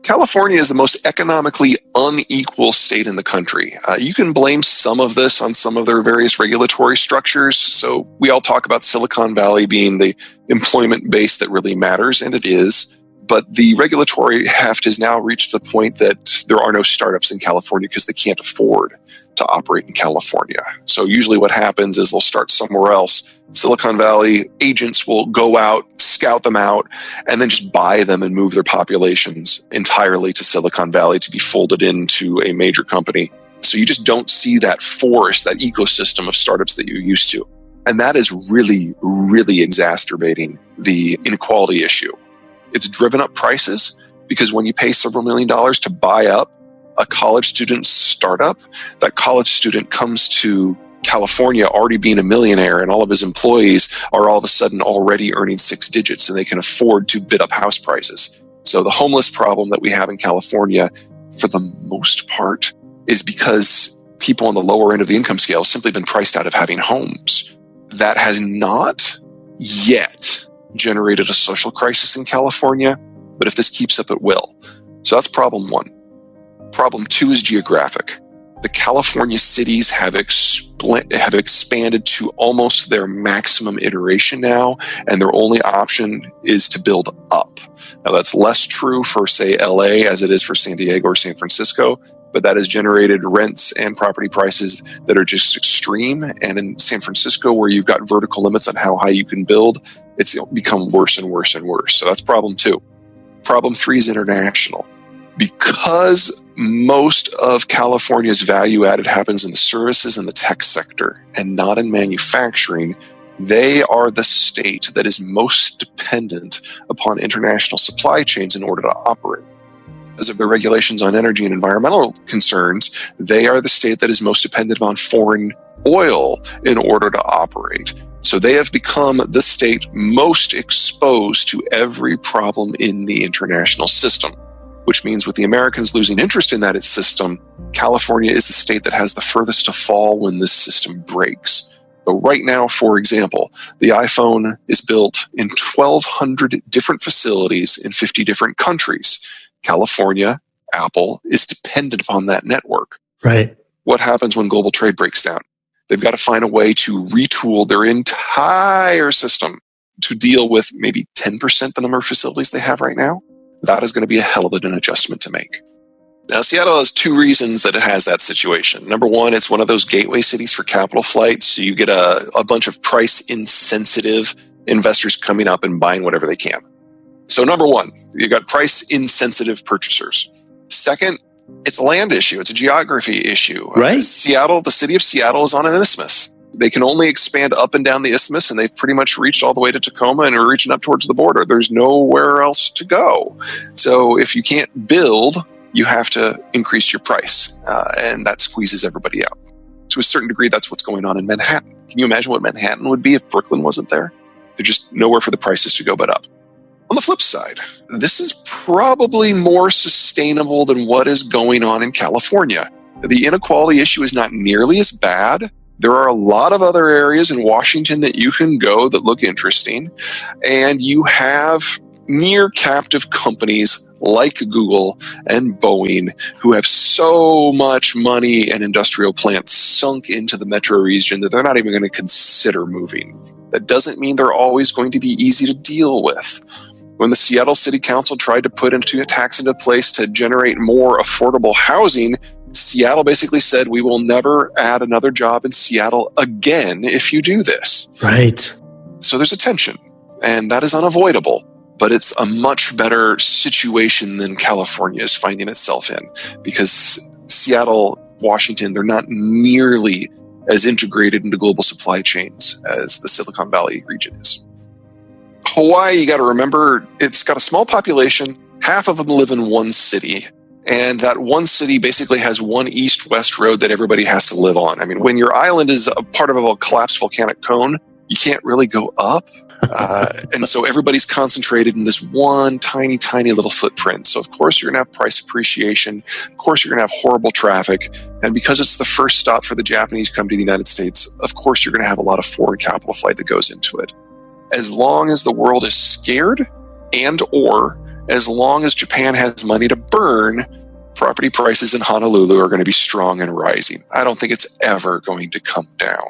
California is the most economically unequal state in the country. You can blame some of this on some of their various regulatory structures. So we all talk about Silicon Valley being the employment base that really matters, and it is. But the regulatory heft has now reached the point that there are no startups in California because they can't afford to operate in California. So usually what happens is they'll start somewhere else. Silicon Valley agents will go out, scout them out, and then just buy them and move their populations entirely to Silicon Valley to be folded into a major company. So you just don't see that forest, that ecosystem of startups that you're used to. And that is really, really exacerbating the inequality issue. It's driven up prices because when you pay several $1 million to buy up a college student startup, that college student comes to California already being a millionaire, and all of his employees are all of a sudden already earning 6 digits, and they can afford to bid up house prices. So the homeless problem that we have in California, for the most part, is because people on the lower end of the income scale have simply been priced out of having homes. That has not yet generated a social crisis in California, but if this keeps up, it will. So that's problem one. Problem two is geographic. The California cities have expanded to almost their maximum iteration now, and their only option is to build up. Now, that's less true for, say, LA as it is for San Diego or San Francisco, but that has generated rents and property prices that are just extreme. And in San Francisco, where you've got vertical limits on how high you can build, it's become worse and worse and worse. So that's problem two. Problem three is international. Because most of California's value added happens in the services and the tech sector and not in manufacturing, they are the state that is most dependent upon international supply chains in order to operate. Because of the regulations on energy and environmental concerns, they are the state that is most dependent on foreign oil in order to operate. So they have become the state most exposed to every problem in the international system, which means with the Americans losing interest in that system, California is the state that has the furthest to fall when this system breaks. So right now, for example, the iPhone is built in 1,200 different facilities in 50 different countries. California, Apple, is dependent upon that network. Right. What happens when global trade breaks down? They've got to find a way to retool their entire system to deal with maybe 10% the number of facilities they have right now. That is going to be a hell of an adjustment to make. Now, Seattle has two reasons that it has that situation. Number one, it's one of those gateway cities for capital flight. So you get a bunch of price-insensitive investors coming up and buying whatever they can. So number one, you got price-insensitive purchasers. Second, it's a land issue. It's a geography issue. Right. Seattle, the city of Seattle is on an isthmus. They can only expand up and down the isthmus, and they've pretty much reached all the way to Tacoma and are reaching up towards the border. There's nowhere else to go. So if you can't build, you have to increase your price, and that squeezes everybody out. To a certain degree, that's what's going on in Manhattan. Can you imagine what Manhattan would be if Brooklyn wasn't there? There's just nowhere for the prices to go but up. On the flip side, this is probably more sustainable than what is going on in California. The inequality issue is not nearly as bad. There are a lot of other areas in Washington that you can go that look interesting, and you have near captive companies like Google and Boeing who have so much money and industrial plants sunk into the metro region that they're not even going to consider moving. That doesn't mean they're always going to be easy to deal with. When the Seattle City Council tried to put a tax into place to generate more affordable housing, Seattle basically said, we will never add another job in Seattle again if you do this. Right. So there's a tension, and that is unavoidable, but it's a much better situation than California is finding itself in, because Seattle, Washington, they're not nearly as integrated into global supply chains as the Silicon Valley region is. Hawaii, you got to remember, it's got a small population. Half of them live in one city. And that one city basically has one east-west road that everybody has to live on. I mean, when your island is a part of a collapsed volcanic cone, you can't really go up. And so everybody's concentrated in this one tiny, tiny little footprint. So, of course, you're going to have price appreciation. Of course, you're going to have horrible traffic. And because it's the first stop for the Japanese come to the United States, of course, you're going to have a lot of foreign capital flight that goes into it. As long as the world is scared and or as long as Japan has money to burn, property prices in Honolulu are going to be strong and rising. I don't think it's ever going to come down.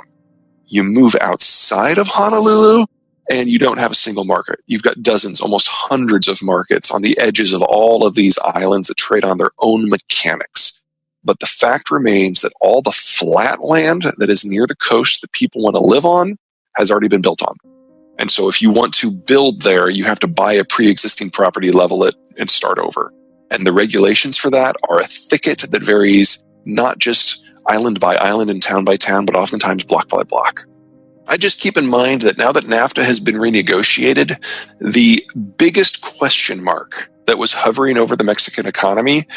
You move outside of Honolulu and you don't have a single market. You've got dozens, almost hundreds of markets on the edges of all of these islands that trade on their own mechanics. But the fact remains that all the flat land that is near the coast that people want to live on has already been built on. And so if you want to build there, you have to buy a pre-existing property, level it, and start over. And the regulations for that are a thicket that varies not just island by island and town by town, but oftentimes block by block. I just keep in mind that now that NAFTA has been renegotiated, the biggest question mark that was hovering over the Mexican economy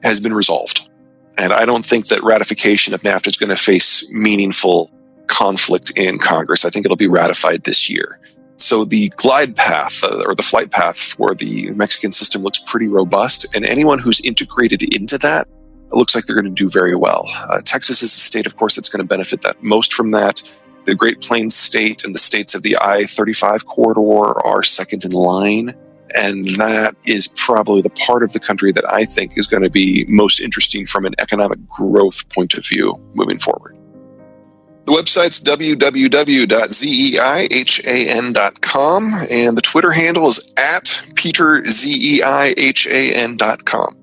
has been resolved. And I don't think that ratification of NAFTA is going to face meaningful conflict in Congress. I think it'll be ratified this year. So the glide path or the flight path for the Mexican system looks pretty robust. And anyone who's integrated into that, it looks like they're going to do very well. Texas is the state, of course, that's going to benefit that most from that. The Great Plains state and the states of the I-35 corridor are second in line. And that is probably the part of the country that I think is going to be most interesting from an economic growth point of view moving forward. The website's www.zeihan.com, and the Twitter handle is @PeterZeihan.com.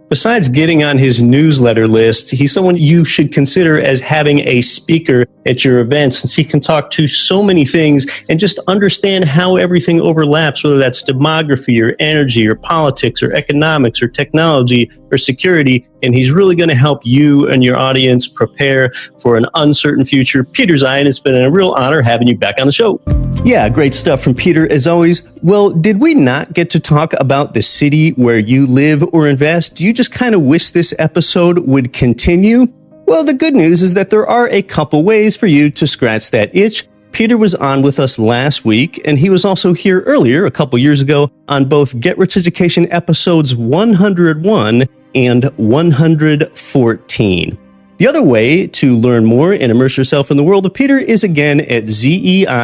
Besides getting on his newsletter list, he's someone you should consider as having a speaker at your event, since he can talk to so many things and just understand how everything overlaps, whether that's demography or energy or politics or economics or technology or security. And he's really going to help you and your audience prepare for an uncertain future. Peter Zeihan, it's been a real honor having you back on the show. Yeah, great stuff from Peter, as always. Well, did we not get to talk about the city where you live or invest? Do you just kind of wish this episode would continue? Well, the good news is that there are a couple ways for you to scratch that itch. Peter was on with us last week, and he was also here earlier, a couple years ago, on both Get Rich Education episodes 101 and 114. The other way to learn more and immerse yourself in the world of Peter is again at zeihan.com.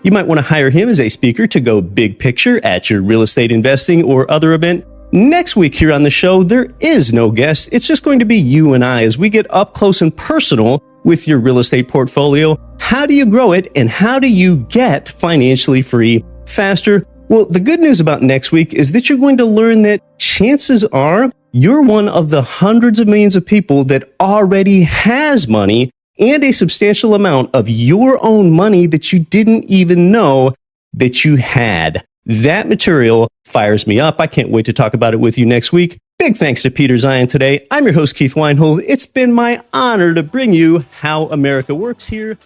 You might want to hire him as a speaker to go big picture at your real estate investing or other event. Next week here on the show, there is no guest. It's just going to be you and I as we get up close and personal with your real estate portfolio. How do you grow it, and how do you get financially free faster? Well, the good news about next week is that you're going to learn that chances are you're one of the hundreds of millions of people that already has money, and a substantial amount of your own money that you didn't even know that you had. That material fires me up. I can't wait to talk about it with you next week. Big thanks to Peter Zeihan today. I'm your host, Keith Weinhold. It's been my honor to bring you How America Works here